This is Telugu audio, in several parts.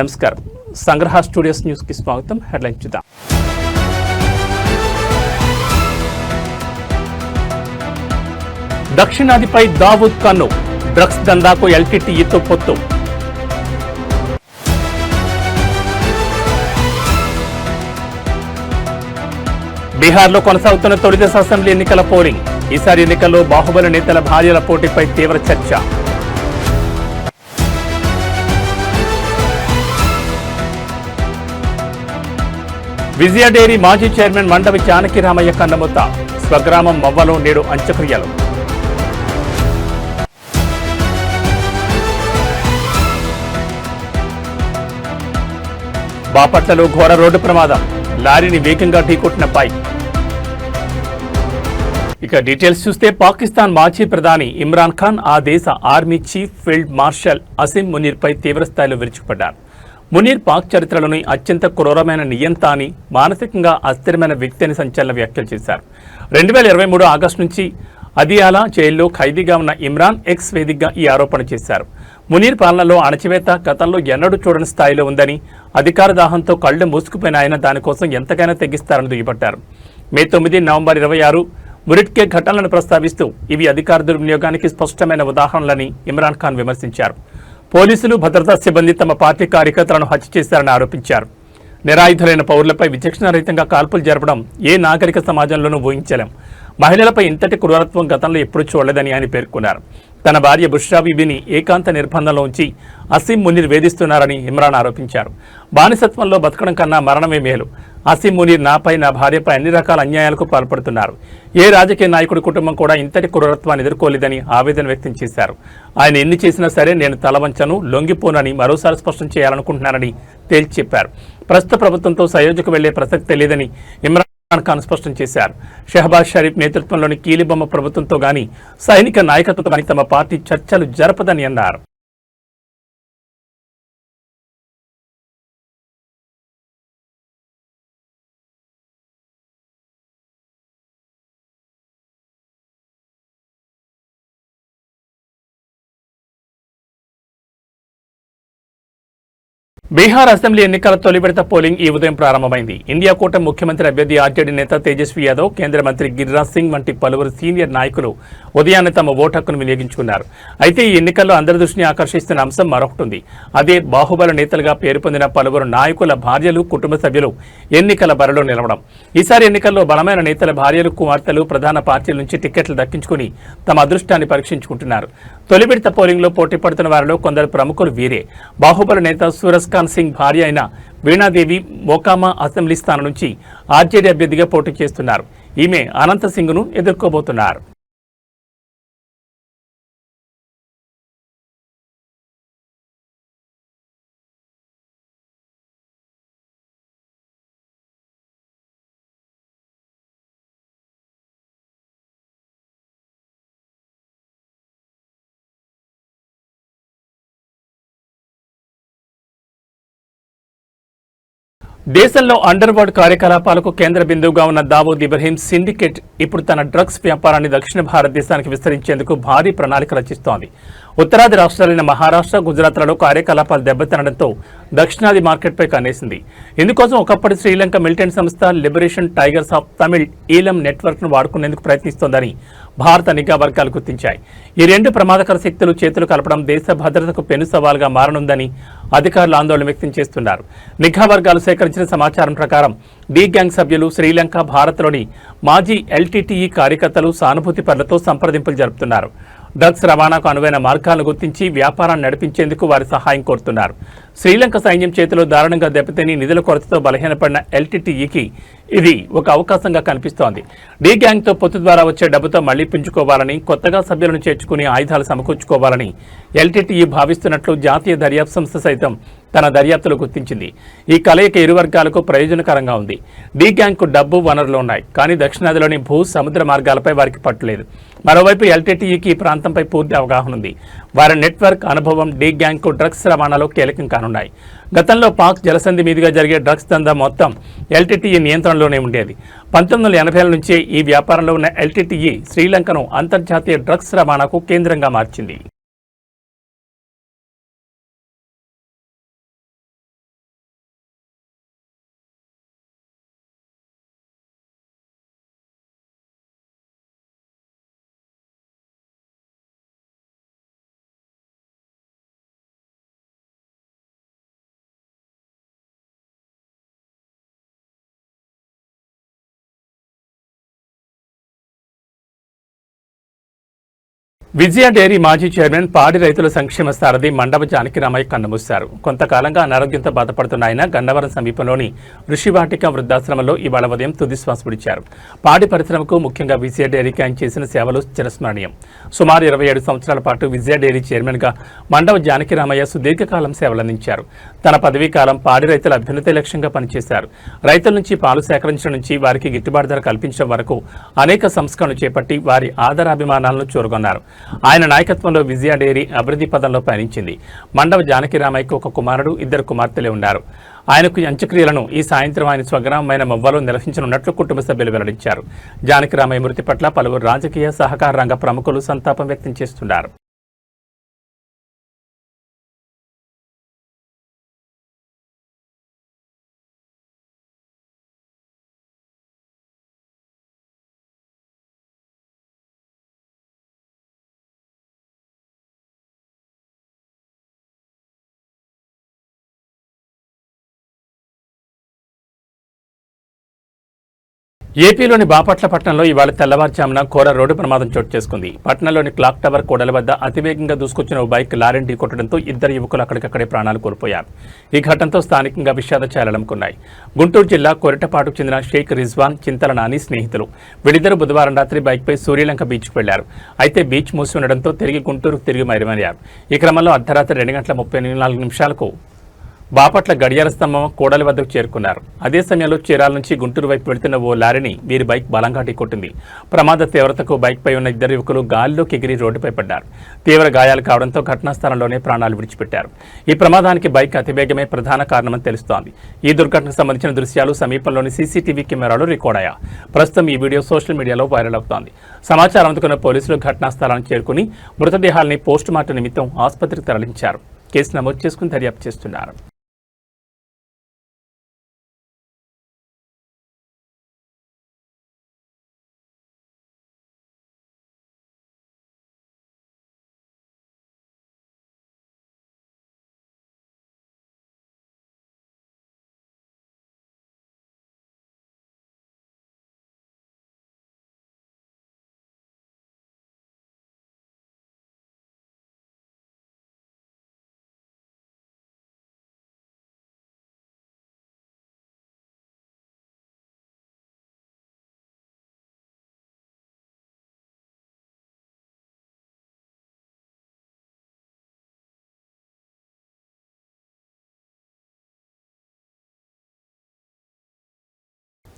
నమస్కారం సంగ్రహ స్టూడియోస్ న్యూస్ కి స్వాగతం. హెడ్లైన్ చూద్దాం. దక్షిణాదిపై దావూద్ కన్ను, డ్రగ్స్ దందాకు ఎల్టీటీఈతో పొత్తు. బీహార్లో కొనసాగుతున్న తొలి దశ అసెంబ్లీ ఎన్నికల పోలింగ్. ఈసారి ఎన్నికల్లో బాహుబలి నేతల భార్యల పోటీపై తీవ్ర చర్చ. విజయ డైరీ మాజీ చైర్మన్ మండవి జానకి రామయ్య కన్నమూత, స్వగ్రామం మవ్వలో నేడు అంత్యక్రియలు. బాపట్లలో ఘోర రోడ్డు ప్రమాదం, లారీని వేగంగా ఢీకొట్టిన బైక్. ఇక డీటెయిల్స్ చూస్తే పాకిస్తాన్ మాజీ ప్రధాని ఇమ్రాన్ ఖాన్ ఆ దేశ army chief field marshal Asim మునీర్పై తీవ్రస్థాయిలో విరుచుకుపడ్డారు. మునీర్ పాక్ చరిత్రలోని అత్యంత క్రూరమైన నియంత అని, మానసికంగా అస్థిరమైన వ్యక్తి అని సంచలన వ్యాఖ్యలు చేశారు. 2023 ఆగస్టు నుంచి అదియాలా జైల్లో ఖైదీగా ఉన్న ఇమ్రాన్ ఎక్స్ వేదికగా ఈ ఆరోపణ చేశారు. మునీర్ పాలనలో అణచివేత గతంలో ఎన్నడూ చూడని స్థాయిలో ఉందని, అధికార దాహంతో కళ్లు మూసుకుపోయిన ఆయన దానికోసం ఎంతకైనా తెగిస్తారని దుయ్యబట్టారు. మే 9, నవంబర్ 26 మురిట్కే ఘటనలను ప్రస్తావిస్తూ ఇవి అధికార దుర్వినియోగానికి స్పష్టమైన ఉదాహరణలని ఇమ్రాన్ ఖాన్ విమర్శించారు. పోలీసులు, భద్రతా సిబ్బంది తమ పార్టీ కార్యకర్తలను హత్య చేశారని ఆరోపించారు. నిరాయుధులైన పౌరులపై విచక్షణారహితంగా కాల్పులు జరపడం ఏ నాగరిక సమాజంలోనూ ఊహించలేం. మహిళలపై ఇంతటి క్రూరత్వం గతంలో ఎప్పుడూ చూడలేదని ఆయన పేర్కొన్నారు. తన భార్య బుష్రా బీబీని ఏకాంత నిర్బంధంలో ఉంచి అసీం మునీర్ వేధిస్తున్నారని ఇమ్రాన్ ఆరోపించారు. బానిసత్వంలో బతకడం కన్నా మరణమే మేలు. అసీం మునీర్ నాపై, నా భార్యపై అన్ని రకాల అన్యాయాలకు పాల్పడుతున్నారు. ఏ రాజకీయ నాయకుడి కుటుంబం కూడా ఇంతటి క్రూరత్వాన్ని ఎదుర్కోలేదని ఆవేదన వ్యక్తం చేశారు. ఆయన ఎన్ని చేసినా సరే నేను తలవంచను, లొంగిపోనని మరోసారి స్పష్టం చేయాలనుకుంటున్నానని తేల్చి చెప్పారు. ప్రస్తుత ప్రభుత్వంతో సయోధ్యకు వెళ్లే ప్రసక్తే లేదని ఇమ్రాన్ ఖాన్ స్పష్టం చేశారు. షహబాజ్ షరీఫ్ నేతృత్వంలోని కీలిబొమ్మ ప్రభుత్వంతో గాని, సైనిక నాయకత్వంతో గాని తమ పార్టీ చర్చలు జరపదని అన్నారు. బీహార్ అసెంబ్లీ ఎన్నికల తొలి విడత పోలింగ్ ఈ ఉదయం ప్రారంభమైంది. ఇండియా కూటమి ముఖ్యమంత్రి అభ్యర్థి ఆర్జేడీ నేత తేజస్వి యాదవ్, కేంద్ర మంత్రి గిరిరాజ్ సింగ్ వంటి పలువురు సీనియర్ నాయకులు ఉదయాన్నే తమ ఓటు హక్కును వినియోగించుకున్నారు. అయితే ఈ ఎన్నికల్లో అందరి దృష్టిని ఆకర్షిస్తున్న అంశం మరొకటి ఉంది. అదే బాహుబలి నేతలుగా పేరు పొందిన పలువురు నాయకుల భార్యలు, కుటుంబ సభ్యులు ఎన్నికల బరిలో నిలవడం. ఈసారి ఎన్నికల్లో బలమైన నేతల భార్యలు, కుమార్తెలు ప్రధాన పార్టీల నుంచి టికెట్లు దక్కించుకుని తమ అదృష్టాన్ని పరీక్షించుకుంటున్నారు. తొలి విడత పోలింగ్లో పోటీ పడుతున్న వారిలో కొందరు ప్రముఖులు వీరే. బాహుబలి నేత సూరజ్ ఖాన్ సింగ్ భార్య అయిన వీణాదేవి మోకామా అసెంబ్లీ స్థానం నుంచి ఆర్జేడీ అభ్యర్థిగా పోటీ చేస్తున్నారు. ఈమె అనంత సింగ్ను ఎదుర్కోబోతున్నారు. దేశంలో అండర్ వరల్డ్ కార్యకలాపాలకు కేంద్ర బిందువుగా ఉన్న దావూద్ ఇబ్రహీం సిండికేట్ ఇప్పుడు తన డ్రగ్స్ వ్యాపారాన్ని దక్షిణ భారతదేశానికి విస్తరించేందుకు భారీ ప్రణాళిక రచిస్తోంది. ఉత్తరాది రాష్ట్రాలైన మహారాష్ట్ర, గుజరాత్లలో కార్యకలాపాలు దెబ్బతినడంతో దక్షిణాది మార్కెట్పై కన్నేసింది. ఇందుకోసం ఒకప్పటి శ్రీలంక మిలిటెంట్ సంస్థ లిబరేషన్ టైగర్స్ ఆఫ్ తమిళ్ ఈలం నెట్వర్క్ను వాడుకునేందుకు ప్రయత్నిస్తోందని భారత నిఘా వర్గాలు గుర్తించాయి. ఈ రెండు ప్రమాదకర శక్తులు చేతులు కలపడం దేశ భద్రతకు పెను సవాల్గా మారనుందని అధికారులు ఆందోళన వ్యక్తం చేస్తున్నారు. నిఘా వర్గాలు సేకరించిన సమాచారం ప్రకారం డి గ్యాంగ్ సభ్యులు శ్రీలంక, భారత్లోని మాజీ ఎల్టీటీఈ కార్యకర్తలు సానుభూతి పరులతో సంప్రదింపులు జరుపుతున్నారు. డ్రగ్స్ రవాణాకు అనువైన మార్గాలను గుర్తించి వ్యాపారాన్ని నడిపించేందుకు వారి సహాయం కోరుతున్నారు. శ్రీలంక సైన్యం చేతిలో దారుణంగా దెబ్బతిని నిధుల కొరతతో బలహీనపడిన ఎల్టీటీఈకి ఇది ఒక అవకాశంగా కనిపిస్తోంది. డి గ్యాంగ్తో పొత్తు ద్వారా వచ్చే డబ్బుతో మళ్లీ పుంజుకోవాలని, కొత్తగా సభ్యులను చేర్చుకుని ఆయుధాలు సమకూర్చుకోవాలని ఎల్టీటీఈ భావిస్తున్నట్లు జాతీయ దర్యాప్తు సంస్థ సైతం తన దర్యాప్తులో గుర్తించింది. ఈ కలయిక ఇరు వర్గాలకు ప్రయోజనకరంగా ఉంది. డి గ్యాంగ్కు డబ్బు, వనరులు ఉన్నాయి, కానీ దక్షిణాదిలోని భూ, సముద్ర మార్గాలపై వారికి పట్టులేదు. మరోవైపు ఎల్టీటీఈకి ఈ ప్రాంతంపై పూర్తి అవగాహన ఉంది. వారి నెట్వర్క్, అనుభవం డి గ్యాంగ్కు డ్రగ్స్ రవాణాలో కీలకం కానున్నాయి. గతంలో పాక్ జలసంధి మీదుగా జరిగే డ్రగ్స్ దందా మొత్తం ఎల్టీటీఈ నియంత్రణలోనే ఉండేది. 1980ల నుంచే ఈ వ్యాపారంలో ఉన్న ఎల్టీటీఈ శ్రీలంకను అంతర్జాతీయ డ్రగ్స్ రవాణాకు కేంద్రంగా మార్చింది. విజయ డైరీ మాజీ చైర్మన్ పాడి రైతుల సంక్షేమ సారథి మండవ జానకిరామయ్య కన్నుమూశారు. కొంతకాలంగా అనారోగ్యంతో బాధపడుతున్న ఆయన గన్నవరం సమీపంలోని ఋషివాటిక వృద్ధాశ్రమంలో ఇవాళ ఉదయం తుది శ్వాస విడిచారు. పాడి పరిశ్రమకు ముఖ్యంగా విజయ డైరీకి ఆయన చేసిన సేవలు చిరస్మరణీయం. సుమారు 27 సంవత్సరాల పాటు విజయ డైరీ చైర్మన్గా మండవ జానకిరామయ్య సుదీర్ఘకాలం సేవలందించారు. తన పదవీ కాలం పాడి రైతుల అభ్యున్నతి లక్ష్యంగా పనిచేశారు. రైతుల నుంచి పాలు సేకరించడం నుంచి వారికి గిట్టుబాటు ధర కల్పించడం వరకు అనేక సంస్కరణలు చేపట్టి వారి ఆదరాభిమానాలను చూరగొన్నారు. ఆయన నాయకత్వంలో విజయ డైరీ అభివృద్ధి పదంలో పయనించింది. మండవ జానకిరామయ్యకు ఒక కుమారుడు, 2 కుమార్తెలే ఉన్నారు. ఆయనకు అంత్యక్రియలను ఈ సాయంత్రం ఆయన స్వగ్రామమైన మొవ్వలో నిర్వహించనున్నట్లు కుటుంబ సభ్యులు వెల్లడించారు. జానకిరామయ్య మృతి పట్ల పలువురు రాజకీయ, సహకార రంగ ప్రముఖులు సంతాపం వ్యక్తం చేస్తున్నారు. ఏపీలోని బాపట్ల పట్టణంలో ఇవాళ తెల్లవారుజామున ఘోర రోడ్డు ప్రమాదం చోటు చేసుకుంది. పట్టణంలోని క్లాక్ టవర్ కూడల వద్ద అతివేగంగా దూసుకొచ్చిన ఓ బైక్ లారీని ఢీకొట్టడంతో 2 యువకులు అక్కడికక్కడే ప్రాణాలు కోల్పోయారు. ఈ ఘటనతో స్థానికంగా విషాద ఛాయలనుకున్నాయి. గుంటూరు జిల్లా కొరటపాటుకు చెందిన షేక్ రిజ్వాన్, చింతల నాని స్నేహితులు. వీళ్ళిద్దరూ బుధవారం రాత్రి బైక్పై సూర్యలంక బీచ్కు వెళ్లారు. అయితే బీచ్ మూసి ఉండడంతో తిరుగుకు తిరిగి మైరుమయ్యారు. ఈ క్రమంలో అర్ధరాత్రి 2:34 బాపట్ల గడియార స్తంభం కూడలి వద్దకు చేరుకున్నారు. అదే సమయంలో చీరాల నుంచి గుంటూరు వైపు వెళ్తున్న ఓ లారీని వీరి బైక్ బలంగా ఢీకొట్టింది. ప్రమాద తీవ్రతకు బైక్పై ఉన్న 2 యువకులు గాలిలోకి ఎగిరి రోడ్డుపై పడ్డారు. తీవ్ర గాయాలు కావడంతో ఘటనా స్థలంలోనే ప్రాణాలు విడిచిపెట్టారు. ఈ ప్రమాదానికి బైక్ అతివేగమే ప్రధాన కారణమని తెలుస్తోంది. ఈ దుర్ఘటనకు సంబంధించిన దృశ్యాలు సమీపంలోని సీసీటీవీ కెమెరాలో రికార్డ్ అయ్యాయి. ప్రస్తుతం ఈ వీడియో సోషల్ మీడియాలో వైరల్ అవుతోంది. సమాచారం అందుకున్న పోలీసులు ఘటనా స్థలానికి చేరుకుని మృతదేహాల్ని పోస్టుమార్టం నిమిత్తం ఆసుపత్రికి తరలించారు. కేసు నమోదు చేసుకుని దర్యాప్తు చేస్తున్నారు.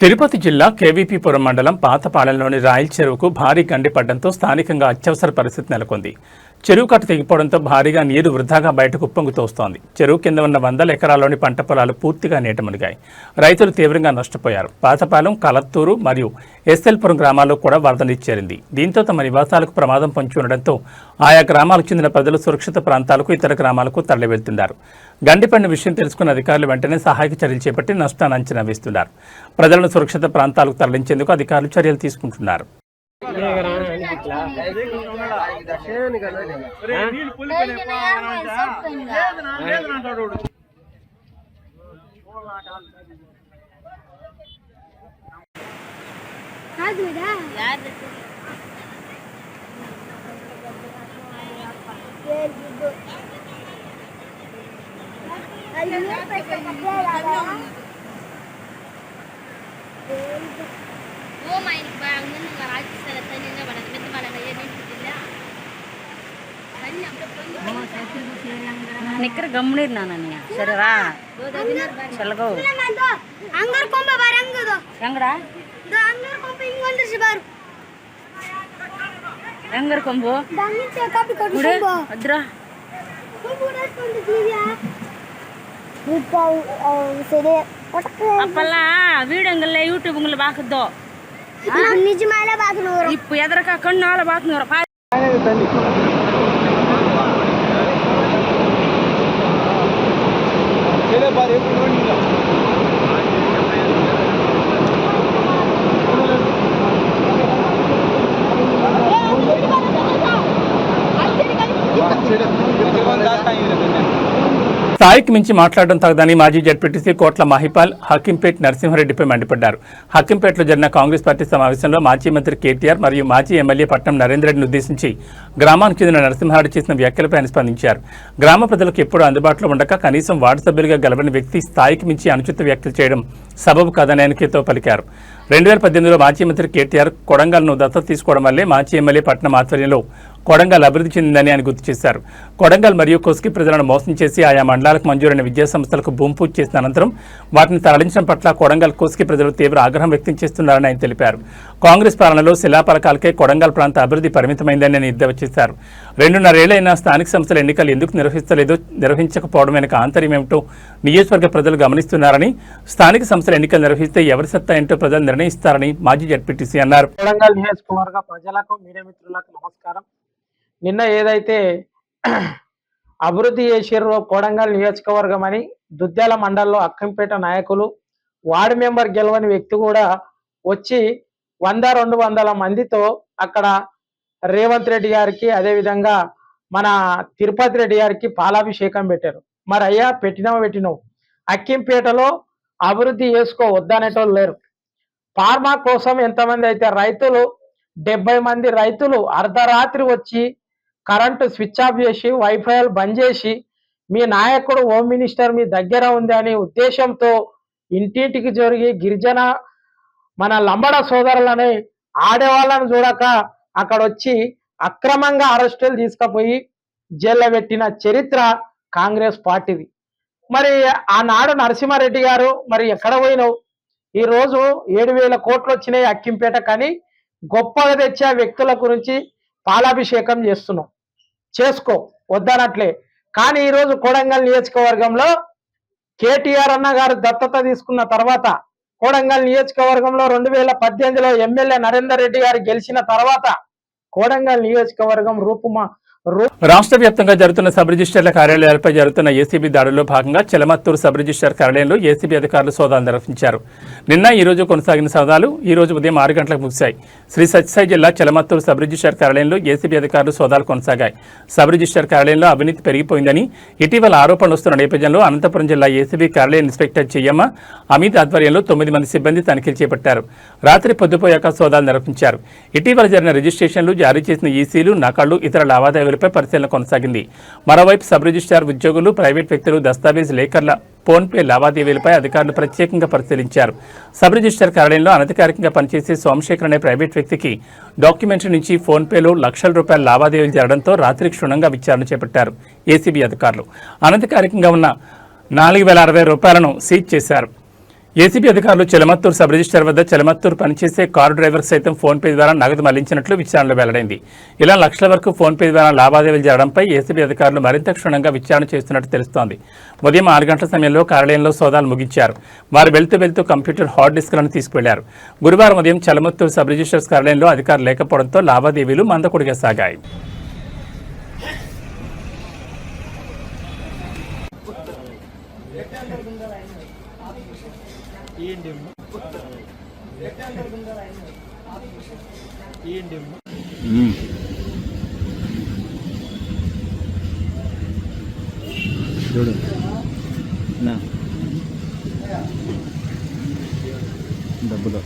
తిరుపతి జిల్లా కేవీపీపురం మండలం పాతపాలెంలోని రాయల్ చెరువుకు భారీ గండి పడ్డంతో స్థానికంగా అత్యవసర పరిస్థితి నెలకొంది. చెరువు కట్ట తెగిపోవడంతో భారీగా నీరు వృధాగా బయటకు ఉప్పొంగుతోస్తోంది. చెరువు కింద ఉన్న 100 ఎకరాల్లోని పంట పొలాలు పూర్తిగా నీట మునిగాయి. రైతులు తీవ్రంగా నష్టపోయారు. పాతపాలెం, కలత్తూరు మరియు ఎస్ఎల్పురం గ్రామాల్లో కూడా వరద నీరు చేరింది. దీంతో తమ నివాసాలకు ప్రమాదం పొంచి ఉండడంతో ఆయా గ్రామాలకు చెందిన ప్రజలు సురక్షిత ప్రాంతాలకు, ఇతర గ్రామాలకు తరలి వెళ్తున్నారు. గండిపడిన విషయం తెలుసుకున్న అధికారులు వెంటనే సహాయక చర్యలు చేపట్టి నష్టాన్ని అంచనా వేస్తున్నారు. ప్రజలను సురక్షిత ప్రాంతాలకు తరలించేందుకు అధికారులు చర్యలు తీసుకుంటున్నారు. ನಿಕ್ಕರ ಗಮ್ಮನೀರ್ ನಾನು ಸರಿವಾ ಚಲಗೋ ಅಂಗರ್ ಕೊಂಬ ಬರಂಗದು ಹೆಂಗಡ ಅಂಗರ್ ಕೊಂಬ ಇಂಗೊಂದಿಸಿ ಬಾರು ಹೆಂಗರ್ ಕೊಂಬು ದಂಗಿತೆ ಕಾಪಿ ಕೊಡು ಅದ್ರ ಕೊಂಬು ರಸ್ಕೊಂಡು ದಿವ್ಯಾ ನಿಕ್ಕ ಸರಿ ಅಪ್ಪಲ್ಲ ವೀಡಿಯೋಂಗಲ್ಲ ಯೂಟ್ಯೂಬ್ಂಗಲ್ಲ ಬಾಕದ್ದು ನಿಜಮಾಲ ಬಾಕನೋರು ಇಪ್ಪ ಎದರಕ ಕಣ್ಣಾಲ ಬಾಕನೋರು Acerca స్థాయికి మించి మాట్లాడడం తగదని మాజీ జడ్పీటీసీ కోట్ల మహిపాల్ హకీంపేట్ నరసింహారెడ్డిపై మండిపడ్డారు. హకీంపేటలో జరిగిన కాంగ్రెస్ పార్టీ సమావేశంలో మాజీ మంత్రి కేటీఆర్ మరియు మాజీ ఎమ్మెల్యే పట్నం నరేందర్ రెడ్డిని ఉద్దేశించి గ్రామానికి చెందిన నరసింహారెడ్డి చేసిన వ్యాఖ్యలపై ఆయన స్పందించారు. గ్రామ ప్రజలకు ఎప్పుడూ అందుబాటులో ఉండక కనీసం వార్డు సభ్యులుగా గెలవని వ్యక్తి స్థాయికి మించి అనుచిత వ్యాఖ్యలు చేయడం సబబు కాదని ఆయన హితో పలికారు. 2018లో మాజీ మంత్రి కేటీఆర్ కొడంగల్ను దత్తత తీసుకోవడం వల్లే మాజీ ఎమ్మెల్యే పట్నం ఆధ్వర్యంలో కొడంగల్ అభివృద్ధి చెందిందని ఆయన గుర్తు చేశారు. కొడంగల్ మరియు కొస్కి ప్రజలను మోసం చేసి ఆయా మండలాలకు మంజూరైన విద్యా సంస్థలకు భూమి పూజ చేసిన అనంతరం వాటిని తరలించడం పట్ల కొడంగల్ కొస్కి ప్రజలు తీవ్ర ఆగ్రహం వ్యక్తం చేస్తున్నారని ఆయన తెలిపారు. కాంగ్రెస్ పాలనలో శిలాపలకాలకే కొడంగల్ ప్రాంత అభివృద్ధి పరిమితమైందని ఆయన ఎద్దేవా చేశారు. 2.5 ఏళ్లైనా స్థానిక సంస్థల ఎన్నికలు ఎందుకు నిర్వహించకపోవడం వెనుక ఆంతర్యం ఏమిటో నియోజకవర్గ ప్రజలు గమనిస్తున్నారని, స్థానిక సంస్థల ఎన్నికలు నిర్వహిస్తే ఎవరి సత్తా ఏంటో ప్రజలు నిర్ణయిస్తారని మాజీ జడ్పీటీసీ అన్నారు. కొడంగల్ నియోజకవర్గ ప్రజలకు, మీడియా మిత్రులకు నమస్కారం. నిన్న ఏదైతే అభివృద్ధి చేసిర్రో కొడంగల్ నియోజకవర్గం అని దుద్యాల మండలంలో అక్కంపేట నాయకులు, వార్డు మెంబర్ గెలవని వ్యక్తి కూడా వచ్చి 100-200 మందితో అక్కడ రేవంత్ రెడ్డి గారికి, అదేవిధంగా మన తిరుపతి రెడ్డి గారికి పాలాభిషేకం పెట్టారు. మరి అయ్యా పెట్టినావు అక్కింపేటలో అభివృద్ధి చేసుకో వద్దనేటోళ్ళు లేరు. ఫార్మా కోసం ఎంతమంది అయితే రైతులు 70 మంది రైతులు అర్ధరాత్రి వచ్చి కరెంటు స్విచ్ ఆఫ్ చేసి వైఫైలు బంద్ చేసి మీ నాయకుడు హోమ్ మినిస్టర్ మీ దగ్గర ఉంది అనే ఉద్దేశంతో ఇంటింటికి జరిగి గిరిజన మన లంబడ సోదరులని ఆడేవాళ్ళని చూడక అక్కడ వచ్చి అక్రమంగా అరెస్టులు తీసుకుపోయి జైల్లో పెట్టిన చరిత్ర కాంగ్రెస్ పార్టీది. మరి ఆనాడు నరసింహారెడ్డి గారు మరి ఎక్కడ పోయినావు? ఈరోజు 7,000 కోట్లు వచ్చినాయి అక్కింపేట కానీ గొప్పగా తెచ్చే వ్యక్తుల గురించి పాలాభిషేకం చేసుకో వద్దనట్లే. కానీ ఈరోజు కొడంగల్ నియోజకవర్గంలో కేటీఆర్ అన్న గారు దత్తత తీసుకున్న తర్వాత, కొడంగల్ నియోజకవర్గంలో 2018లో ఎమ్మెల్యే నరేందర్ రెడ్డి గారు గెలిచిన తర్వాత కొడంగల్ నియోజకవర్గం రాష్ట్ర వ్యాప్తంగా జరుగుతున్న సబ్ రిజిస్టర్ల కార్యాలయాలపై జరుగుతున్న ఏసీబీ దాడుల్లో భాగంగా చెలమత్తూరు సబ్ రిజిస్టర్ కార్యాలయంలో ఏసీబీ అధికారులు సోదాలు నిర్వహించారు. నిన్న ఈ రోజు కొనసాగిన సోదాలు ఈ రోజు ఉదయం 6 గంటలకు ముగిశాయి. శ్రీ సత్యసాయి జిల్లా చెలమత్తూరు సబ్ రిజిస్టర్ కార్యాలయంలో ఏసీబీ అధికారులు సోదాలు కొనసాగాయి. సబ్ రిజిస్టర్ కార్యాలయంలో అవినీతి పెరిగిపోయిందని ఇటీవల ఆరోపణలు వస్తున్న నేపథ్యంలో అనంతపురం జిల్లా ఏసీబీ కార్యాలయ ఇన్స్పెక్టర్ చెయ్యమ్మ అమిత్ ఆధ్వర్యంలో 9 మంది సిబ్బంది తనిఖీలు చేపట్టారు. రాత్రి పొద్దుపోయాక సోదాలు నిర్వహించారు. ఇటీవల జరిగిన రిజిస్ట్రేషన్లు, జారీ చేసిన ఈసీలు, నకళ్లు, ఇతర లావాదేవీలపై పరిశీలన కొనసాగింది. మరోవైపు సబ్ రిజిస్ట్రార్ ఉద్యోగులు, ప్రైవేట్ వ్యక్తులు, దస్తావేజ్ లేఖర్ల ఫోన్పే లావాదేవీలపై అధికారులు ప్రత్యేకంగా పరిశీలించారు. సబ్ రిజిస్టర్ కార్యాలయంలో అనధికారికంగా పనిచేసే సోమశేఖర్ అనే ప్రైవేట్ వ్యక్తికి డాక్యుమెంటరీ నుంచి ఫోన్పేలో లక్షల రూపాయల లావాదేవీలు జరగడంతో రాత్రి క్షుణ్ణంగా విచారణ చేపట్టారు ఏసీబీ అధికారులు. అనధికారికంగా ఉన్న 4,060 రూపాయలను సీజ్ చేశారు. ఏసీబీ అధికారులు చెలమత్తూరు సబ్ రిజిస్టర్ వద్ద చెలమత్తూరు పనిచేసే కారు డ్రైవర్ సైతం ఫోన్పే ద్వారా నగదు మళ్లించినట్లు విచారణలో వెల్లడైంది. ఇలా లక్షల వరకు ఫోన్పే ద్వారా లావాదేవీలు జరగడంపై ఏసీబీ అధికారులు మరింత క్షుణ్ణంగా విచారణ చేస్తున్నట్టు తెలుస్తోంది. ఉదయం 6 గంటల సమయంలో కార్యాలయంలో సోదాలు ముగించారు. వారు వెళ్తూ కంప్యూటర్ హార్డ్ డిస్క్లను తీసుకువెళ్లారు. గురువారం ఉదయం చెలమత్తూరు సబ్ రిజిస్టర్స్ కార్యాలయంలో అధికారులు లేకపోవడంతో లావాదేవీలు మందకొడిగా సాగాయి. చూడు నా డబ్బులు